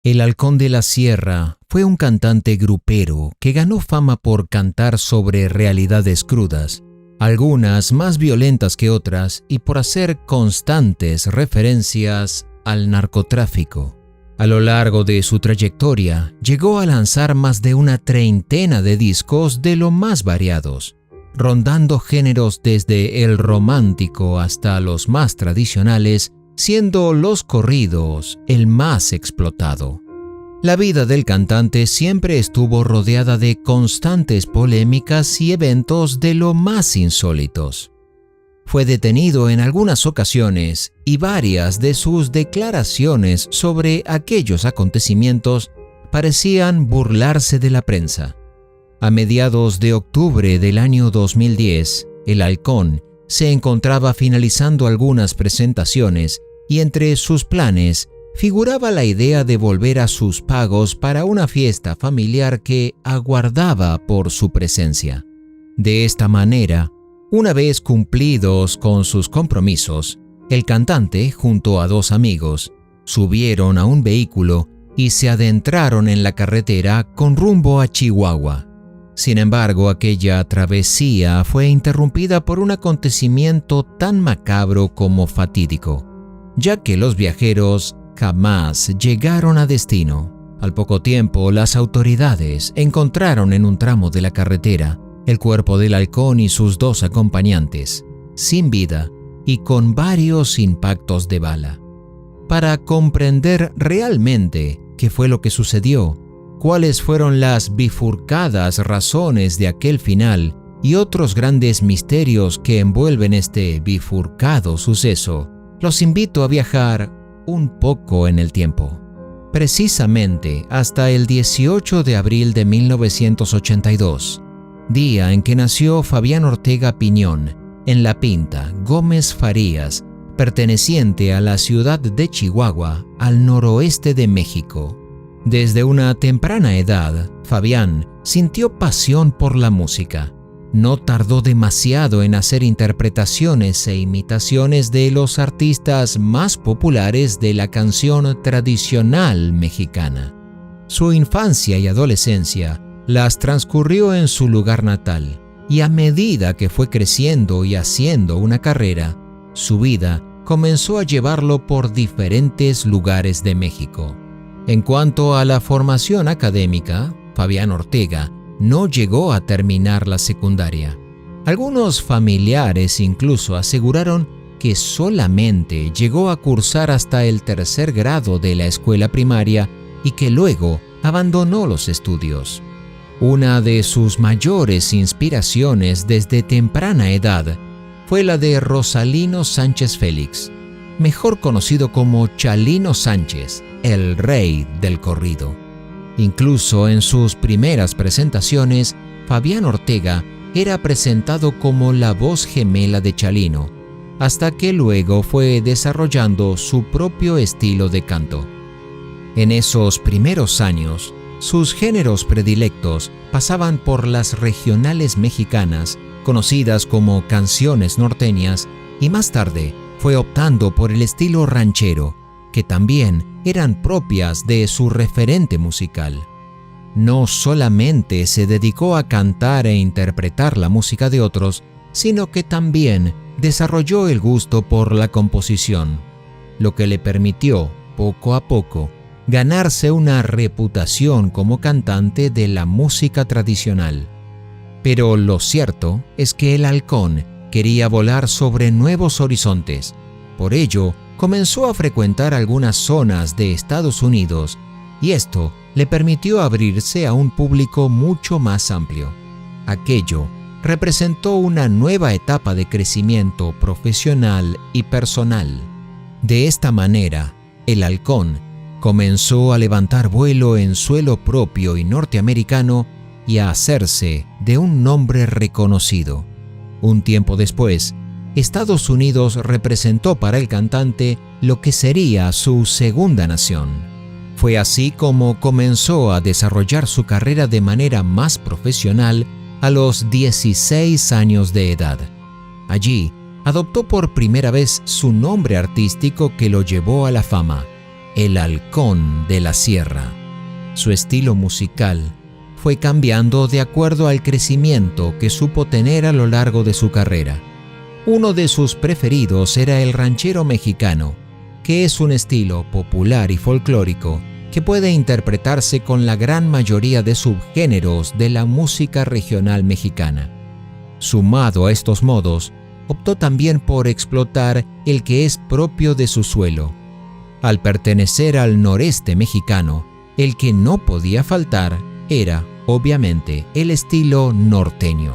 El Halcón de la Sierra fue un cantante grupero que ganó fama por cantar sobre realidades crudas, algunas más violentas que otras, y por hacer constantes referencias al narcotráfico. A lo largo de su trayectoria, llegó a lanzar más de una treintena de discos de lo más variados, rondando géneros desde el romántico hasta los más tradicionales, siendo los corridos el más explotado. La vida del cantante siempre estuvo rodeada de constantes polémicas y eventos de lo más insólitos. Fue detenido en algunas ocasiones y varias de sus declaraciones sobre aquellos acontecimientos parecían burlarse de la prensa. A mediados de octubre del año 2010, el Halcón se encontraba finalizando algunas presentaciones y entre sus planes figuraba la idea de volver a sus pagos para una fiesta familiar que aguardaba por su presencia. De esta manera, una vez cumplidos con sus compromisos, el cantante, junto a dos amigos, subieron a un vehículo y se adentraron en la carretera con rumbo a Chihuahua. Sin embargo, aquella travesía fue interrumpida por un acontecimiento tan macabro como fatídico, ya que los viajeros jamás llegaron a destino. Al poco tiempo, las autoridades encontraron en un tramo de la carretera el cuerpo del Halcón y sus dos acompañantes, sin vida y con varios impactos de bala. Para comprender realmente qué fue lo que sucedió, cuáles fueron las bifurcadas razones de aquel final y otros grandes misterios que envuelven este bifurcado suceso, los invito a viajar un poco en el tiempo. Precisamente hasta el 18 de abril de 1982, día en que nació Fabián Ortega Piñón, en La Pinta, Gómez Farías, perteneciente a la ciudad de Chihuahua, al noroeste de México. Desde una temprana edad, Fabián sintió pasión por la música. No tardó demasiado en hacer interpretaciones e imitaciones de los artistas más populares de la canción tradicional mexicana. Su infancia y adolescencia las transcurrió en su lugar natal, y a medida que fue creciendo y haciendo una carrera, su vida comenzó a llevarlo por diferentes lugares de México. En cuanto a la formación académica, Fabián Ortega no llegó a terminar la secundaria. Algunos familiares incluso aseguraron que solamente llegó a cursar hasta el tercer grado de la escuela primaria y que luego abandonó los estudios. Una de sus mayores inspiraciones desde temprana edad fue la de Rosalino Sánchez Félix, mejor conocido como Chalino Sánchez, el rey del corrido. Incluso en sus primeras presentaciones, Fabián Ortega era presentado como la voz gemela de Chalino, hasta que luego fue desarrollando su propio estilo de canto. En esos primeros años, sus géneros predilectos pasaban por las regionales mexicanas, conocidas como canciones norteñas, y más tarde fue optando por el estilo ranchero, que también eran propias de su referente musical. No solamente se dedicó a cantar e interpretar la música de otros, sino que también desarrolló el gusto por la composición, lo que le permitió, poco a poco, ganarse una reputación como cantante de la música tradicional. Pero lo cierto es que el Halcón quería volar sobre nuevos horizontes. Por ello, comenzó a frecuentar algunas zonas de Estados Unidos y esto le permitió abrirse a un público mucho más amplio. Aquello representó una nueva etapa de crecimiento profesional y personal. De esta manera, el Halcón comenzó a levantar vuelo en suelo propio y norteamericano y a hacerse de un nombre reconocido. Un tiempo después, Estados Unidos representó para el cantante lo que sería su segunda nación. Fue así como comenzó a desarrollar su carrera de manera más profesional a los 16 años de edad. Allí, adoptó por primera vez su nombre artístico que lo llevó a la fama. El Halcón de la Sierra. Su estilo musical fue cambiando de acuerdo al crecimiento que supo tener a lo largo de su carrera. Uno de sus preferidos era el ranchero mexicano, que es un estilo popular y folclórico que puede interpretarse con la gran mayoría de subgéneros de la música regional mexicana. Sumado a estos modos, optó también por explotar el que es propio de su suelo. Al pertenecer al noreste mexicano, el que no podía faltar era, obviamente, el estilo norteño,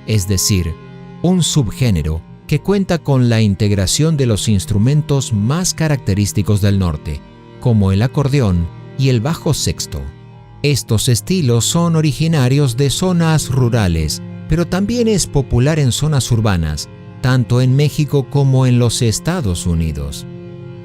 es decir, un subgénero que cuenta con la integración de los instrumentos más característicos del norte, como el acordeón y el bajo sexto. Estos estilos son originarios de zonas rurales, pero también es popular en zonas urbanas, tanto en México como en los Estados Unidos.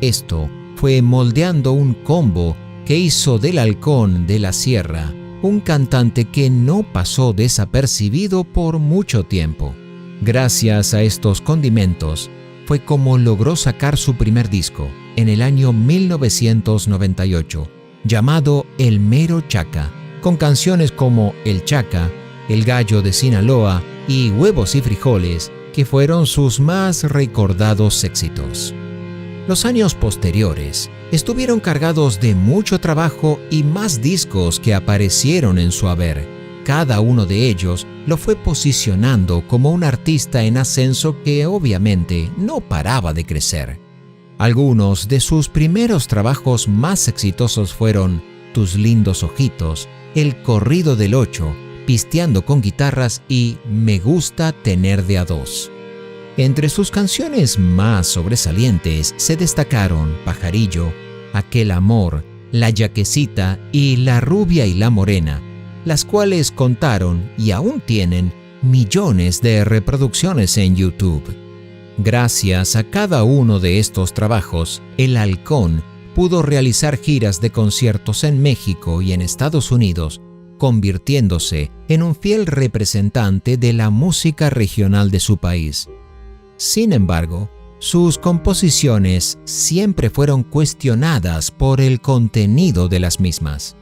Esto fue moldeando un combo que hizo del Halcón de la Sierra un cantante que no pasó desapercibido por mucho tiempo. Gracias a estos condimentos, fue como logró sacar su primer disco en el año 1998, llamado El Mero Chaca, con canciones como El Chaca, El Gallo de Sinaloa y Huevos y Frijoles, que fueron sus más recordados éxitos. Los años posteriores estuvieron cargados de mucho trabajo y más discos que aparecieron en su haber. Cada uno de ellos lo fue posicionando como un artista en ascenso que obviamente no paraba de crecer. Algunos de sus primeros trabajos más exitosos fueron Tus lindos ojitos, El corrido del Ocho, Pisteando con guitarras y Me gusta tener de a dos. Entre sus canciones más sobresalientes se destacaron Pajarillo, Aquel amor, La yaquecita y La rubia y la morena, las cuales contaron y aún tienen millones de reproducciones en YouTube. Gracias a cada uno de estos trabajos, el Halcón pudo realizar giras de conciertos en México y en Estados Unidos, convirtiéndose en un fiel representante de la música regional de su país. Sin embargo, sus composiciones siempre fueron cuestionadas por el contenido de las mismas.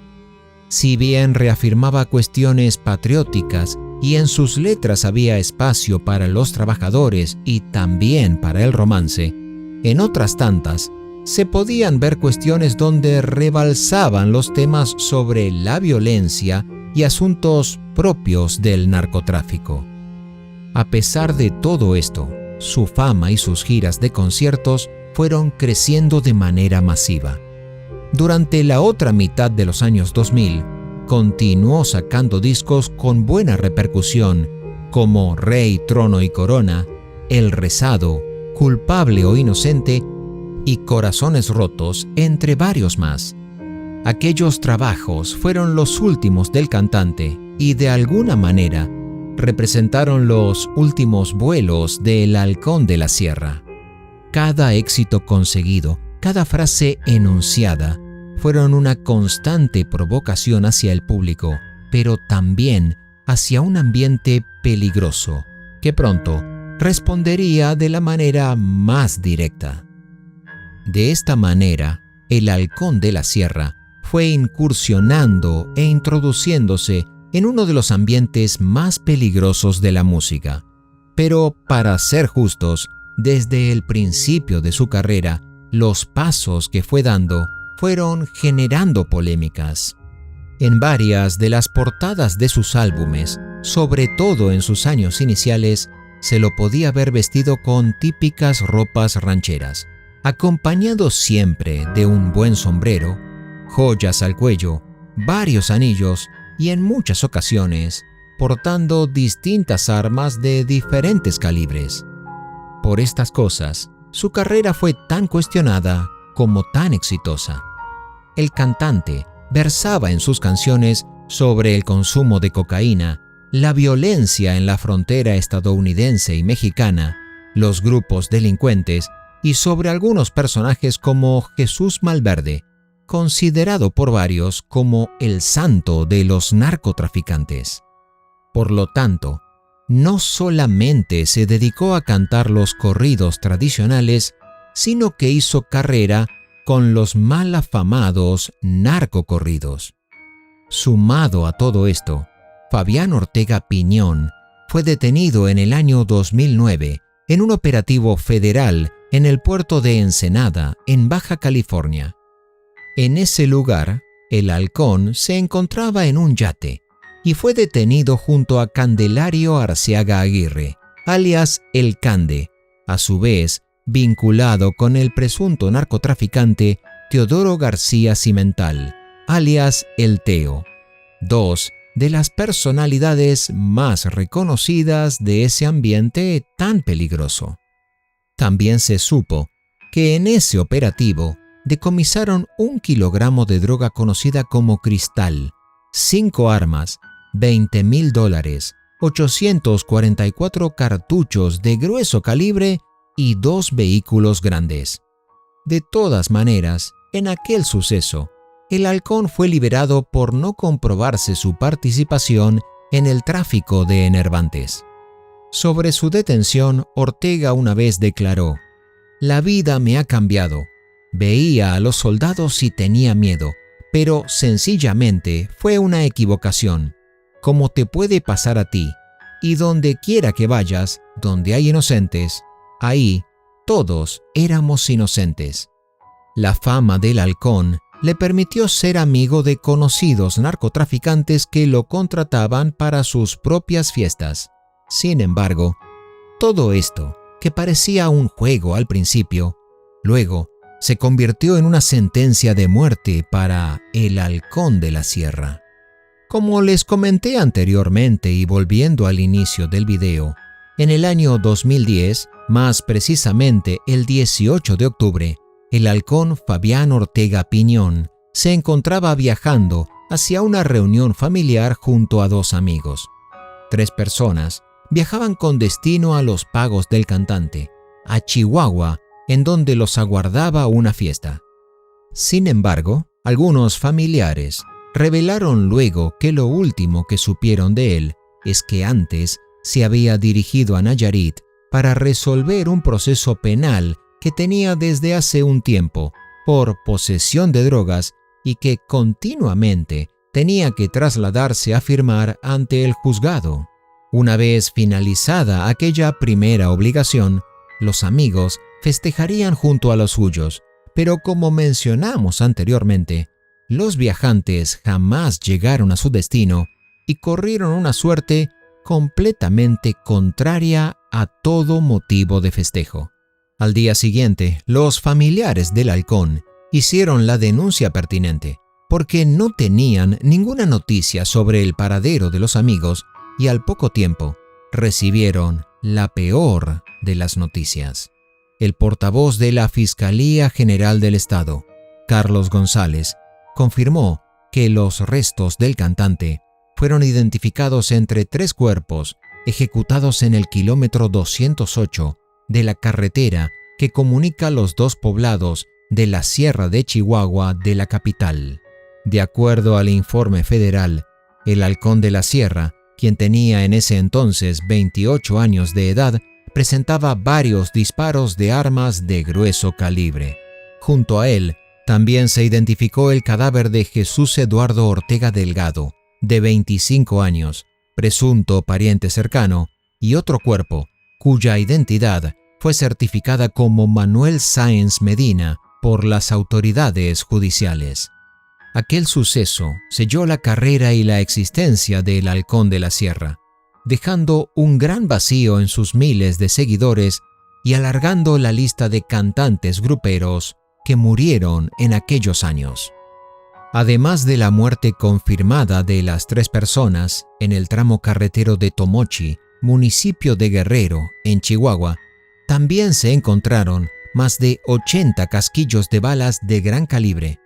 Si bien reafirmaba cuestiones patrióticas y en sus letras había espacio para los trabajadores y también para el romance, en otras tantas se podían ver cuestiones donde rebalsaban los temas sobre la violencia y asuntos propios del narcotráfico. A pesar de todo esto, su fama y sus giras de conciertos fueron creciendo de manera masiva. Durante la otra mitad de los años 2000, continuó sacando discos con buena repercusión, como Rey, Trono y Corona, El rezado, Culpable o inocente y Corazones rotos, entre varios más. Aquellos trabajos fueron los últimos del cantante y de alguna manera representaron los últimos vuelos del Halcón de la Sierra. Cada éxito conseguido, cada frase enunciada, fueron una constante provocación hacia el público, pero también hacia un ambiente peligroso, que pronto respondería de la manera más directa. De esta manera, el Halcón de la Sierra fue incursionando e introduciéndose en uno de los ambientes más peligrosos de la música. Pero, para ser justos, desde el principio de su carrera, los pasos que fue dando fueron generando polémicas. En varias de las portadas de sus álbumes, sobre todo en sus años iniciales, se lo podía ver vestido con típicas ropas rancheras, acompañado siempre de un buen sombrero, joyas al cuello, varios anillos y en muchas ocasiones portando distintas armas de diferentes calibres. Por estas cosas, su carrera fue tan cuestionada como tan exitosa. El cantante versaba en sus canciones sobre el consumo de cocaína, la violencia en la frontera estadounidense y mexicana, los grupos delincuentes y sobre algunos personajes como Jesús Malverde, considerado por varios como el santo de los narcotraficantes. Por lo tanto, no solamente se dedicó a cantar los corridos tradicionales, sino que hizo carrera con los mal afamados narcocorridos. Sumado a todo esto, Fabián Ortega Piñón fue detenido en el año 2009 en un operativo federal en el puerto de Ensenada, en Baja California. En ese lugar, el halcón se encontraba en un yate y fue detenido junto a Candelario Arceaga Aguirre, alias El Cande, a su vez vinculado con el presunto narcotraficante Teodoro García Cimental, alias El Teo, dos de las personalidades más reconocidas de ese ambiente tan peligroso. También se supo que en ese operativo decomisaron 1 kilogramo de droga conocida como cristal, 5 armas, $20,000, 844 cartuchos de grueso calibre y 2 vehículos grandes. De todas maneras, en aquel suceso, el halcón fue liberado por no comprobarse su participación en el tráfico de enervantes. Sobre su detención, Ortega una vez declaró: «La vida me ha cambiado. Veía a los soldados y tenía miedo, pero sencillamente fue una equivocación, como te puede pasar a ti, y donde quiera que vayas, donde hay inocentes, ahí todos éramos inocentes». La fama del halcón le permitió ser amigo de conocidos narcotraficantes que lo contrataban para sus propias fiestas. Sin embargo, todo esto, que parecía un juego al principio, luego se convirtió en una sentencia de muerte para el halcón de la sierra. Como les comenté anteriormente y volviendo al inicio del video, en el año 2010, más precisamente el 18 de octubre, el halcón Fabián Ortega Piñón se encontraba viajando hacia una reunión familiar junto a 2 amigos. 3 personas viajaban con destino a Los Pagos del Cantante, a Chihuahua, en donde los aguardaba una fiesta. Sin embargo, algunos familiares revelaron luego que lo último que supieron de él es que antes se había dirigido a Nayarit para resolver un proceso penal que tenía desde hace un tiempo por posesión de drogas y que continuamente tenía que trasladarse a firmar ante el juzgado. Una vez finalizada aquella primera obligación, los amigos festejarían junto a los suyos, pero como mencionamos anteriormente, los viajantes jamás llegaron a su destino y corrieron una suerte completamente contraria a todo motivo de festejo. Al día siguiente, los familiares del halcón hicieron la denuncia pertinente, porque no tenían ninguna noticia sobre el paradero de los amigos y al poco tiempo recibieron la peor de las noticias. El portavoz de la Fiscalía General del Estado, Carlos González, confirmó que los restos del cantante fueron identificados entre 3 cuerpos ejecutados en el kilómetro 208 de la carretera que comunica los 2 poblados de la Sierra de Chihuahua de la capital. De acuerdo al informe federal, el halcón de la sierra, quien tenía en ese entonces 28 años de edad, presentaba varios disparos de armas de grueso calibre. Junto a él, también se identificó el cadáver de Jesús Eduardo Ortega Delgado, de 25 años, presunto pariente cercano, y otro cuerpo, cuya identidad fue certificada como Manuel Sáenz Medina por las autoridades judiciales. Aquel suceso selló la carrera y la existencia del halcón de la sierra, dejando un gran vacío en sus miles de seguidores y alargando la lista de cantantes gruperos que murieron en aquellos años. Además de la muerte confirmada de las 3 personas en el tramo carretero de Tomochi, municipio de Guerrero, en Chihuahua, también se encontraron más de 80 casquillos de balas de gran calibre,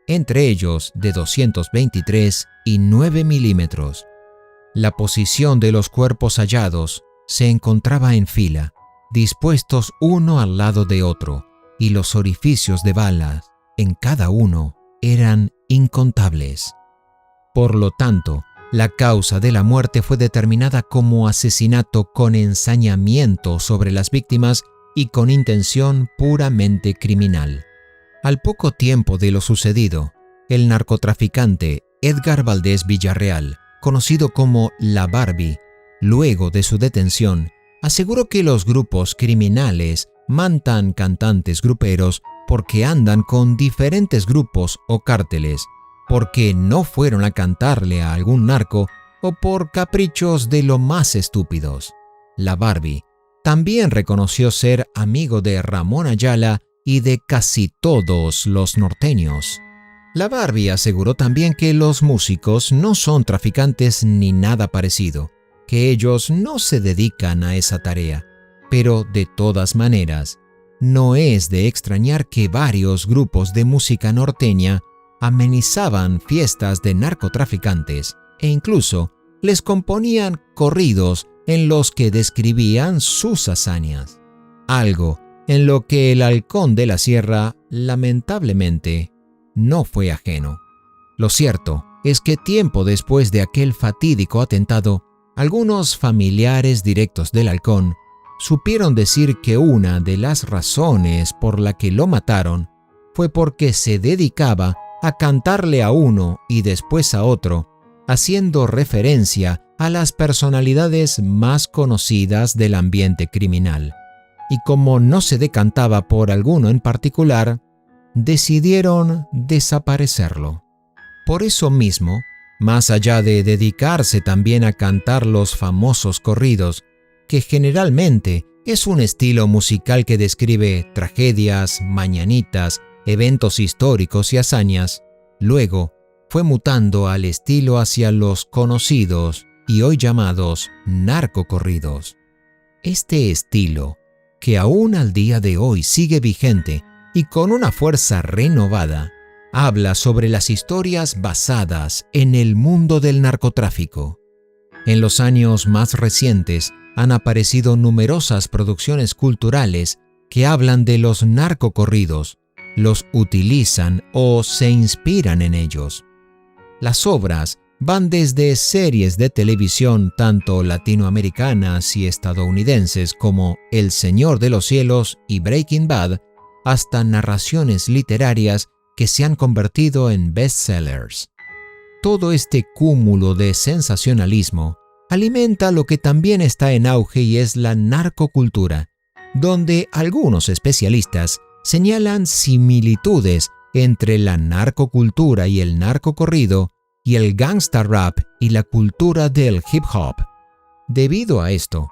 entre ellos de 223 y 9 milímetros. La posición de los cuerpos hallados se encontraba en fila, dispuestos uno al lado de otro, y los orificios de balas en cada uno eran incontables. Por lo tanto, la causa de la muerte fue determinada como asesinato con ensañamiento sobre las víctimas y con intención puramente criminal. Al poco tiempo de lo sucedido, el narcotraficante Edgar Valdés Villarreal, conocido como La Barbie, luego de su detención, aseguró que los grupos criminales matan cantantes gruperos porque andan con diferentes grupos o cárteles, porque no fueron a cantarle a algún narco o por caprichos de lo más estúpidos. La Barbie también reconoció ser amigo de Ramón Ayala y de casi todos los norteños. La Barbie aseguró también que los músicos no son traficantes ni nada parecido, que ellos no se dedican a esa tarea, pero de todas maneras, no es de extrañar que varios grupos de música norteña amenizaban fiestas de narcotraficantes e incluso les componían corridos en los que describían sus hazañas. Algo en lo que el Halcón de la Sierra, lamentablemente, no fue ajeno. Lo cierto es que tiempo después de aquel fatídico atentado, algunos familiares directos del Halcón supieron decir que una de las razones por la que lo mataron fue porque se dedicaba a cantarle a uno y después a otro, haciendo referencia a las personalidades más conocidas del ambiente criminal. Y como no se decantaba por alguno en particular, decidieron desaparecerlo. Por eso mismo, más allá de dedicarse también a cantar los famosos corridos, que generalmente es un estilo musical que describe tragedias, mañanitas, eventos históricos y hazañas, luego fue mutando al estilo hacia los conocidos y hoy llamados narcocorridos. Este estilo, que aún al día de hoy sigue vigente y con una fuerza renovada, habla sobre las historias basadas en el mundo del narcotráfico. En los años más recientes han aparecido numerosas producciones culturales que hablan de los narcocorridos, los utilizan o se inspiran en ellos. Las obras van desde series de televisión tanto latinoamericanas y estadounidenses como El Señor de los Cielos y Breaking Bad, hasta narraciones literarias que se han convertido en bestsellers. Todo este cúmulo de sensacionalismo alimenta lo que también está en auge y es la narcocultura, donde algunos especialistas señalan similitudes entre la narcocultura y el narcocorrido y el gangsta rap y la cultura del hip hop. Debido a esto,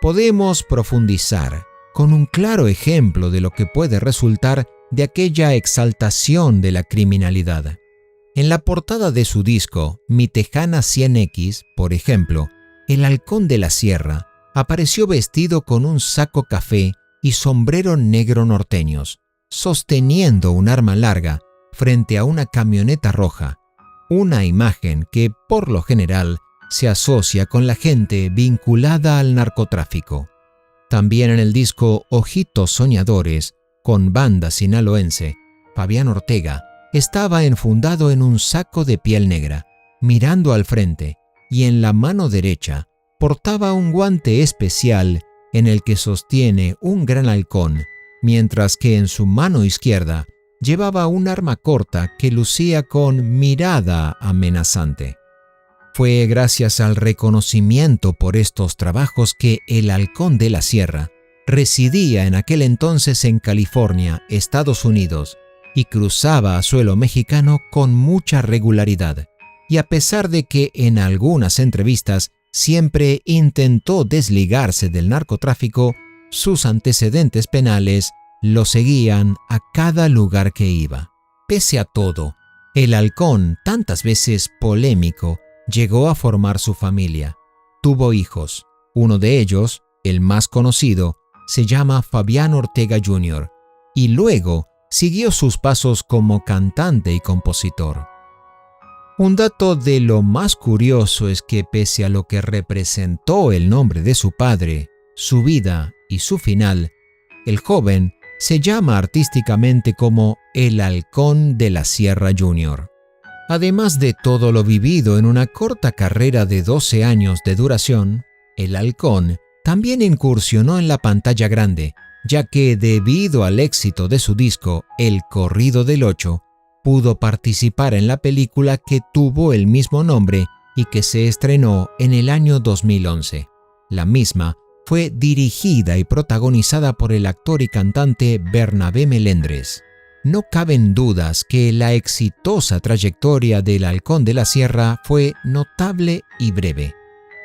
podemos profundizar con un claro ejemplo de lo que puede resultar de aquella exaltación de la criminalidad. En la portada de su disco Mi Tejana 100X, por ejemplo, el Halcón de la Sierra apareció vestido con un saco café y sombrero negro norteños, sosteniendo un arma larga frente a una camioneta roja, una imagen que, por lo general, se asocia con la gente vinculada al narcotráfico. También en el disco Ojitos Soñadores, con banda sinaloense, Fabián Ortega estaba enfundado en un saco de piel negra, mirando al frente, y en la mano derecha portaba un guante especial en el que sostiene un gran halcón, mientras que en su mano izquierda llevaba un arma corta que lucía con mirada amenazante. Fue gracias al reconocimiento por estos trabajos que el Halcón de la Sierra residía en aquel entonces en California, Estados Unidos, y cruzaba a suelo mexicano con mucha regularidad. Y a pesar de que en algunas entrevistas siempre intentó desligarse del narcotráfico, sus antecedentes penales lo seguían a cada lugar que iba. Pese a todo, el Halcón, tantas veces polémico, llegó a formar su familia. Tuvo hijos. Uno de ellos, el más conocido, se llama Fabián Ortega Jr. y luego siguió sus pasos como cantante y compositor. Un dato de lo más curioso es que pese a lo que representó el nombre de su padre, su vida y su final, el joven se llama artísticamente como el Halcón de la Sierra Jr. Además de todo lo vivido en una corta carrera de 12 años de duración, el Halcón también incursionó en la pantalla grande, ya que debido al éxito de su disco El Corrido del Ocho, pudo participar en la película que tuvo el mismo nombre y que se estrenó en el año 2011. La misma fue dirigida y protagonizada por el actor y cantante Bernabé Melendres. No caben dudas que la exitosa trayectoria del Halcón de la Sierra fue notable y breve.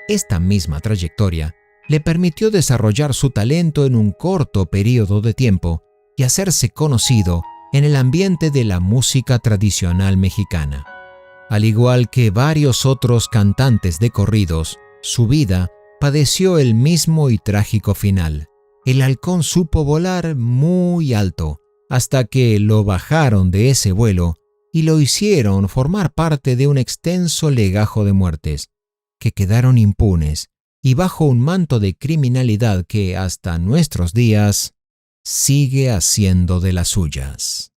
Esta misma trayectoria le permitió desarrollar su talento en un corto periodo de tiempo y hacerse conocido en el ambiente de la música tradicional mexicana. Al igual que varios otros cantantes de corridos, su vida padeció el mismo y trágico final. El halcón supo volar muy alto hasta que lo bajaron de ese vuelo y lo hicieron formar parte de un extenso legajo de muertes, que quedaron impunes y bajo un manto de criminalidad que hasta nuestros días sigue haciendo de las suyas.